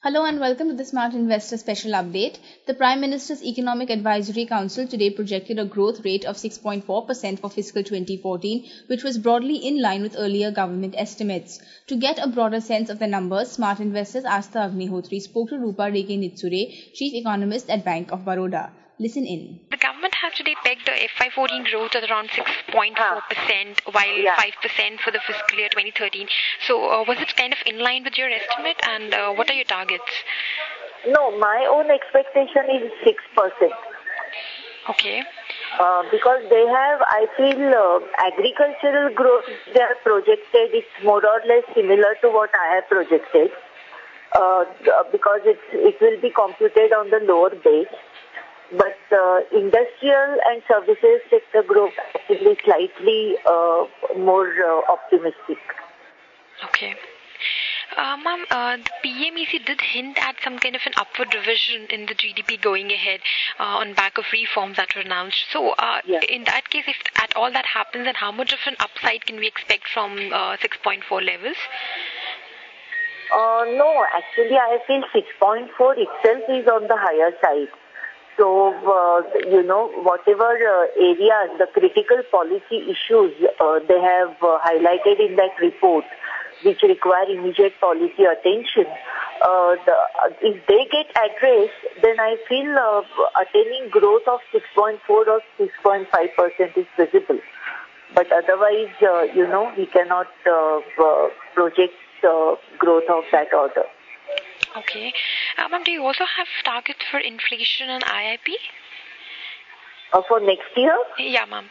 Hello and welcome to the Smart Investor Special Update. The Prime Minister's Economic Advisory Council today projected a growth rate of 6.4% for fiscal 2014, which was broadly in line with earlier government estimates. To get a broader sense of the numbers, Smart Investors Astha Agnihotri spoke to Rupa Rege Nitsure, Chief Economist at Bank of Baroda. Listen in. The government has today pegged the FY14 growth at around 6.4%, while 5% for the fiscal year 2013. So, was it kind of in line with your estimate, and what are your targets? No, my own expectation is 6%. Okay. Because they have, I feel, agricultural growth they have projected, it's more or less similar to what I have projected. Because it will be computed on the lower base. But industrial and services sector growth actually slightly more optimistic. Okay. Ma'am, the PMEC did hint at some kind of an upward revision in the GDP going ahead on back of reforms that were announced. So, in that case, if at all that happens, then how much of an upside can we expect from 6.4 levels? No, actually I feel 6.4 itself is on the higher side. So, whatever areas, the critical policy issues they have highlighted in that report, which require immediate policy attention, if they get addressed, then I feel attaining growth of 6.4 or 6.5% is feasible. But otherwise, we cannot project growth of that order. Okay. Ma'am, do you also have targets for inflation and IIP? For next year? Yeah, ma'am.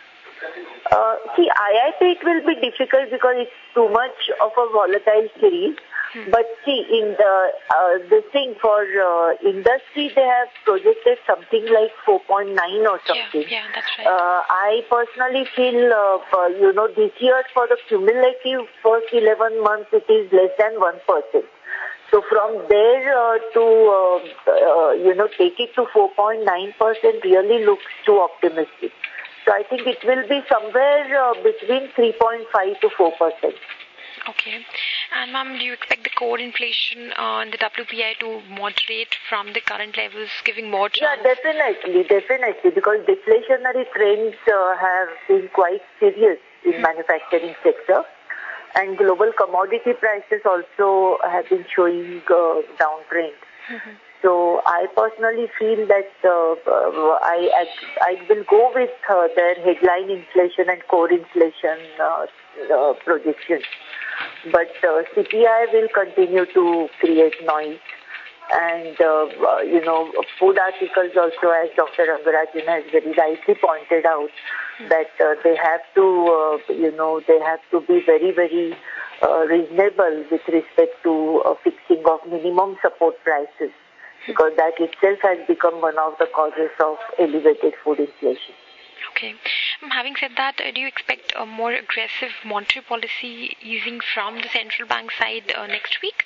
See, IIP it will be difficult because it's too much of a volatile series. But see, in this thing for industry, they have projected something like 4.9 or something. Yeah, that's right. I personally feel, this year for the cumulative first 11 months, it is less than 1%. So from there to, take it to 4.9% really looks too optimistic. So I think it will be somewhere between 3.5 to 4%. Okay. And ma'am, do you expect the core inflation on the WPI to moderate from the current levels, giving more chance? Yeah, definitely, because deflationary trends have been quite serious in manufacturing sector. And global commodity prices also have been showing downtrend. So I personally feel that I will go with their headline inflation and core inflation projections. But CPI will continue to create noise. And, food articles also, as Dr. Rangarajan has very rightly pointed out, that they have to, they have to be very, very reasonable with respect to fixing of minimum support prices, because that itself has become one of the causes of elevated food inflation. Okay. Having said that, do you expect a more aggressive monetary policy easing from the central bank side next week?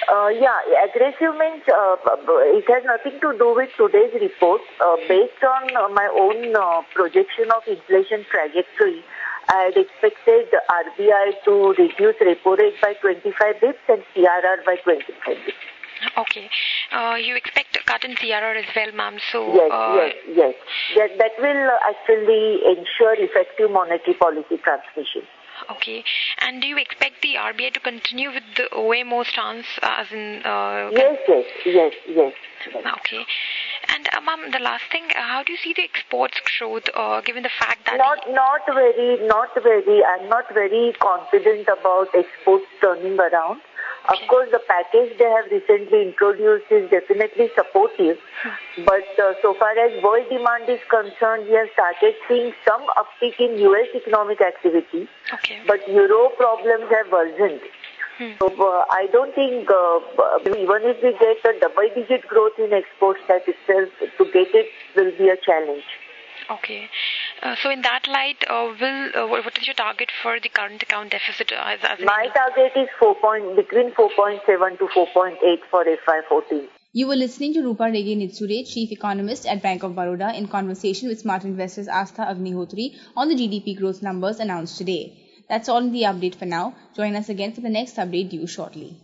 Aggressive means it has nothing to do with today's report. Based on my own projection of inflation trajectory, I had expected RBI to reduce repo rate by 25 bits and CRR by 25 bits. Okay. You expect a cut in CRR as well, ma'am. So Yes. That will actually ensure effective monetary policy transmission. Okay. And do you expect the RBI to continue with the OMO stance as in... Yes. Okay. And ma'am, the last thing, how do you see the exports growth given the fact that... Not very. I'm not very confident about exports turning around. Okay. Of course, the package they have recently introduced is definitely supportive. But so far as world demand is concerned, we have started seeing some uptick in U.S. economic activity. Okay. But Euro problems have worsened. So I don't think, even if we get a double-digit growth in exports, that itself, to get it will be a challenge. Okay. So in that light, what is your target for the current account deficit? My target is between 4.7 to 4.8 for FY14. You were listening to Rupa Rege Nitsure, Chief Economist at Bank of Baroda, in conversation with Smart Investors Astha Agnihotri on the GDP growth numbers announced today. That's all in the update for now. Join us again for the next update due shortly.